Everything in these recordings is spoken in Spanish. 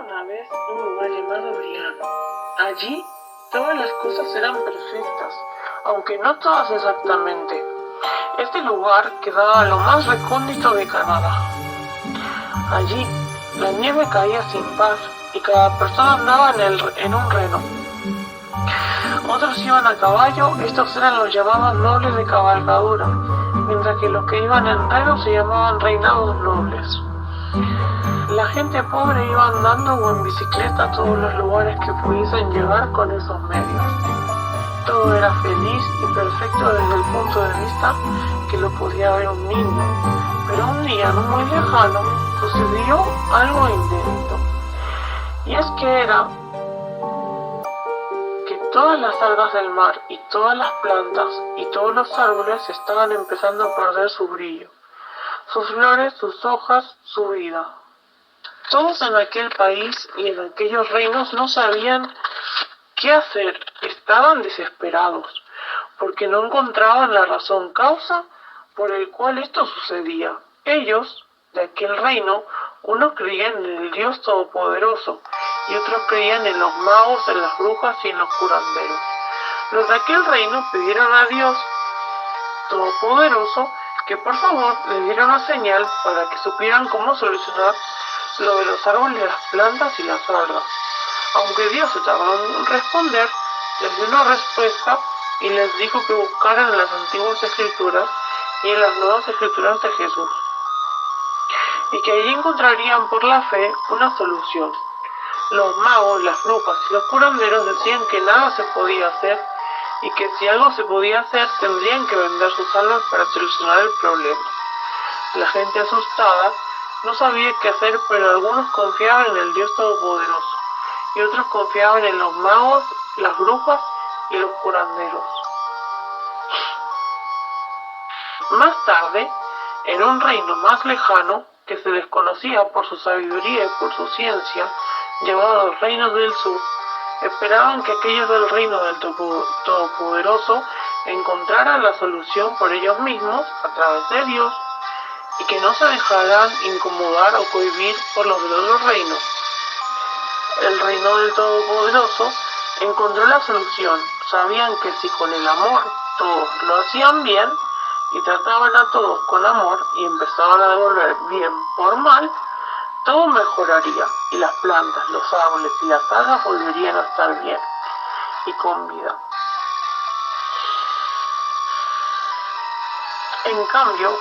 una vez un lugar llamado Briano. Allí todas las cosas eran perfectas, aunque no todas exactamente. Este lugar quedaba a lo más recóndito de Canadá. Allí la nieve caía sin par y cada persona andaba en un reno. Otros iban a caballo, estos eran los llamados nobles de cabalgadura, mientras que los que iban en reno se llamaban reinados nobles. La gente pobre iba andando o en bicicleta a todos los lugares que pudiesen llegar con esos medios. Todo era feliz y perfecto desde el punto de vista que lo podía ver un niño. Pero un día no muy lejano sucedió algo inédito. Y es que era que todas las algas del mar y todas las plantas y todos los árboles estaban empezando a perder su brillo, sus flores, sus hojas, su vida. Todos en aquel país y en aquellos reinos no sabían qué hacer, estaban desesperados, porque no encontraban la razón causa por el cual esto sucedía. Ellos, de aquel reino, unos creían en el Dios Todopoderoso, y otros creían en los magos, en las brujas y en los curanderos. Los de aquel reino pidieron a Dios Todopoderoso que por favor les diera una señal para que supieran cómo solucionar lo de los árboles, las plantas y las algas. Aunque Dios se tardó en responder, les dio una respuesta y les dijo que buscaran en las antiguas escrituras y en las nuevas escrituras de Jesús, y que allí encontrarían por la fe una solución. Los magos, las brujas y los curanderos decían que nada se podía hacer y que si algo se podía hacer tendrían que vender sus almas para solucionar el problema. La gente asustada no sabía qué hacer, pero algunos confiaban en el Dios Todopoderoso y otros confiaban en los magos, las brujas y los curanderos. Más tarde, en un reino más lejano, que se les conocía por su sabiduría y por su ciencia, llamado los reinos del sur, esperaban que aquellos del reino del Todopoderoso encontraran la solución por ellos mismos a través de Dios y que no se dejaran incomodar o cohibir por los de otros reinos. El reino del Todopoderoso encontró la solución. Sabían que si con el amor todos lo hacían bien y trataban a todos con amor y empezaban a devolver bien por mal, todo mejoraría y las plantas, los árboles y las algas volverían a estar bien y con vida. En cambio,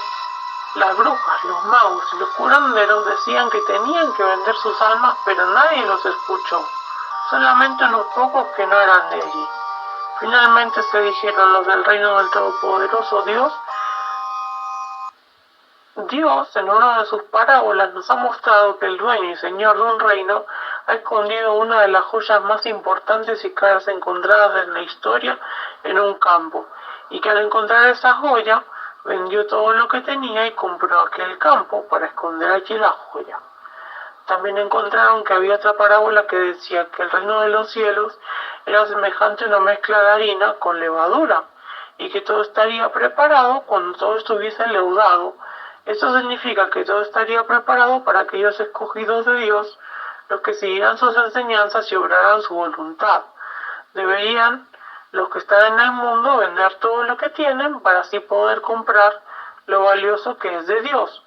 las brujas, los magos y los curanderos decían que tenían que vender sus almas, pero nadie los escuchó, solamente unos pocos que no eran de allí. Finalmente se dijeron los del reino del Todopoderoso Dios en una de sus parábolas nos ha mostrado que el dueño y señor de un reino ha escondido una de las joyas más importantes y caras encontradas en la historia en un campo, y que al encontrar esa joya vendió todo lo que tenía y compró aquel campo para esconder allí la joya. También encontraron que había otra parábola que decía que el reino de los cielos era semejante a una mezcla de harina con levadura, y que todo estaría preparado cuando todo estuviese leudado. Esto significa que todo estaría preparado para aquellos escogidos de Dios, los que siguieran sus enseñanzas y obraran su voluntad. Deberían los que están en el mundo vender todo lo que tienen para así poder comprar lo valioso que es de Dios.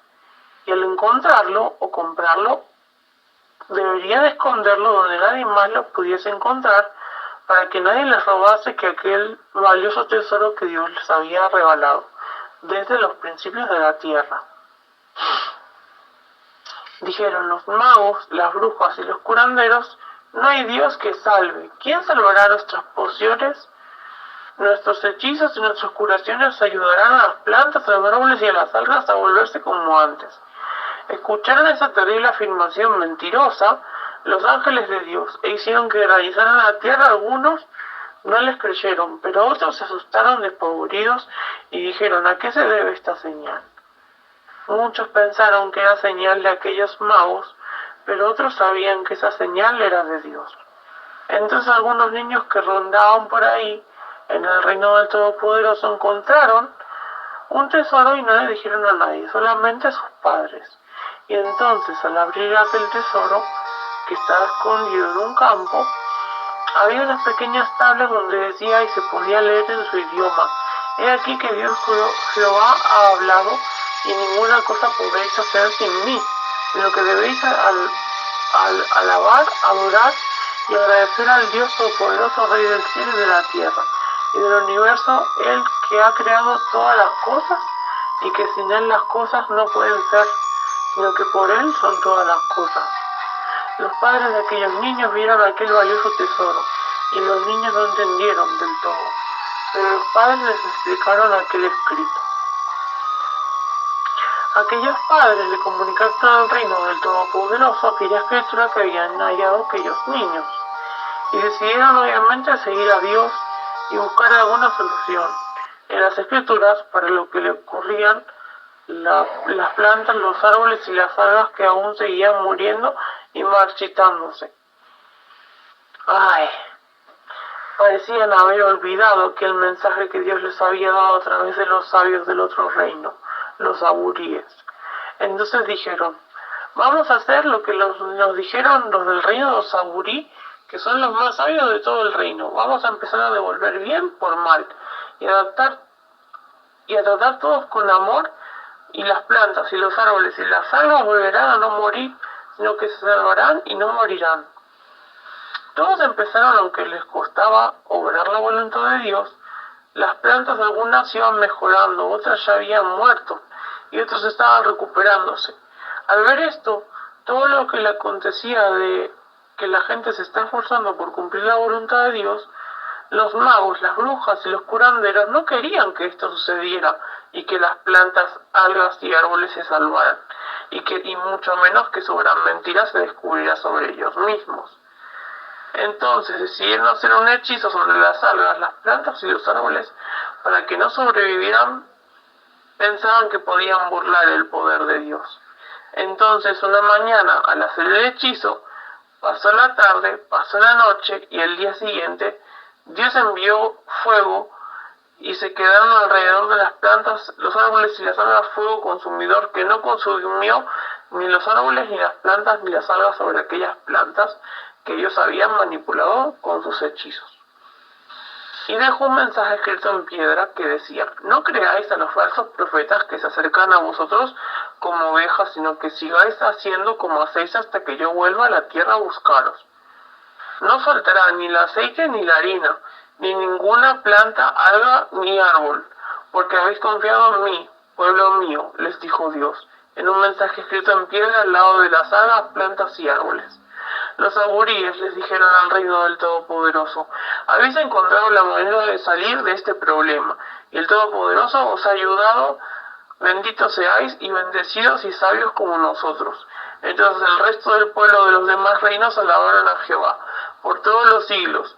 Y al encontrarlo o comprarlo, deberían esconderlo donde nadie más lo pudiese encontrar, para que nadie les robase que aquel valioso tesoro que Dios les había regalado desde los principios de la tierra. Dijeron los magos, las brujas y los curanderos: no hay Dios que salve. ¿Quién salvará nuestras pociones? Nuestros hechizos y nuestras curaciones ayudarán a las plantas, a los árboles y a las algas a volverse como antes. Escucharon esa terrible afirmación mentirosa los ángeles de Dios e hicieron que realizaran la tierra. Algunos no les creyeron, pero otros se asustaron despavoridos y dijeron: ¿a qué se debe esta señal? Muchos pensaron que era señal de aquellos magos, pero otros sabían que esa señal era de Dios. Entonces algunos niños que rondaban por ahí en el reino del Todopoderoso encontraron un tesoro y no le dijeron a nadie, solamente a sus padres. Y entonces al abrir aquel tesoro que estaba escondido en un campo, había unas pequeñas tablas donde decía y se podía leer en su idioma: He aquí que Dios Jehová ha hablado, y ninguna cosa podréis hacer sin mí, sino que debéis alabar, adorar y agradecer al Dios Todopoderoso, Rey del cielo y de la tierra y del universo, el que ha creado todas las cosas, y que sin él las cosas no pueden ser, sino que por él son todas las cosas. Los padres de aquellos niños vieron aquel valioso tesoro, y los niños no entendieron del todo, pero los padres les explicaron aquel escrito. Aquellos padres le comunicaron al reino del Todopoderoso aquella escritura que habían hallado aquellos niños, y decidieron obviamente seguir a Dios y buscar alguna solución en las escrituras para lo que le ocurrían las plantas, los árboles y las algas que aún seguían muriendo y marchitándose. Parecían haber olvidado aquel mensaje que Dios les había dado a través de los sabios del otro reino, los aburíes. Entonces dijeron: vamos a hacer lo que nos dijeron los del reino de los aburí, que son los más sabios de todo el reino. Vamos a empezar a devolver bien por mal, y a tratar todos con amor, y las plantas y los árboles y las algas volverán a no morir, sino que se salvarán y no morirán. Todos empezaron, aunque les costaba obrar la voluntad de Dios. Las plantas, algunas iban mejorando, otras ya habían muerto, y otras estaban recuperándose. Al ver esto, todo lo que le acontecía de que la gente se está esforzando por cumplir la voluntad de Dios, los magos, las brujas y los curanderos no querían que esto sucediera, y que las plantas, algas y árboles se salvaran, y mucho menos que su gran mentira se descubriera sobre ellos mismos. Entonces decidieron hacer un hechizo sobre las algas, las plantas y los árboles para que no sobrevivieran. Pensaban que podían burlar el poder de Dios. Entonces una mañana, al hacer el hechizo, pasó la tarde, pasó la noche, y el día siguiente Dios envió fuego, y se quedaron alrededor de las plantas, los árboles y las algas, fuego consumidor que no consumió ni los árboles ni las plantas ni las algas sobre aquellas plantas que ellos habían manipulado con sus hechizos. Y dejó un mensaje escrito en piedra que decía: no creáis a los falsos profetas que se acercan a vosotros como ovejas, sino que sigáis haciendo como hacéis hasta que yo vuelva a la tierra a buscaros. No faltará ni el aceite ni la harina, ni ninguna planta, alga ni árbol, porque habéis confiado en mí, pueblo mío, les dijo Dios, en un mensaje escrito en piedra al lado de las algas, plantas y árboles. Los aburíes les dijeron al reino del Todopoderoso: habéis encontrado la manera de salir de este problema, y el Todopoderoso os ha ayudado. Benditos seáis y bendecidos y sabios como nosotros. Entonces el resto del pueblo de los demás reinos alabaron a Jehová por todos los siglos,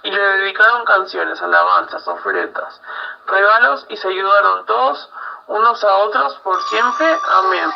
y le dedicaron canciones, alabanzas, ofrendas, regalos, y se ayudaron todos unos a otros por siempre. Amén.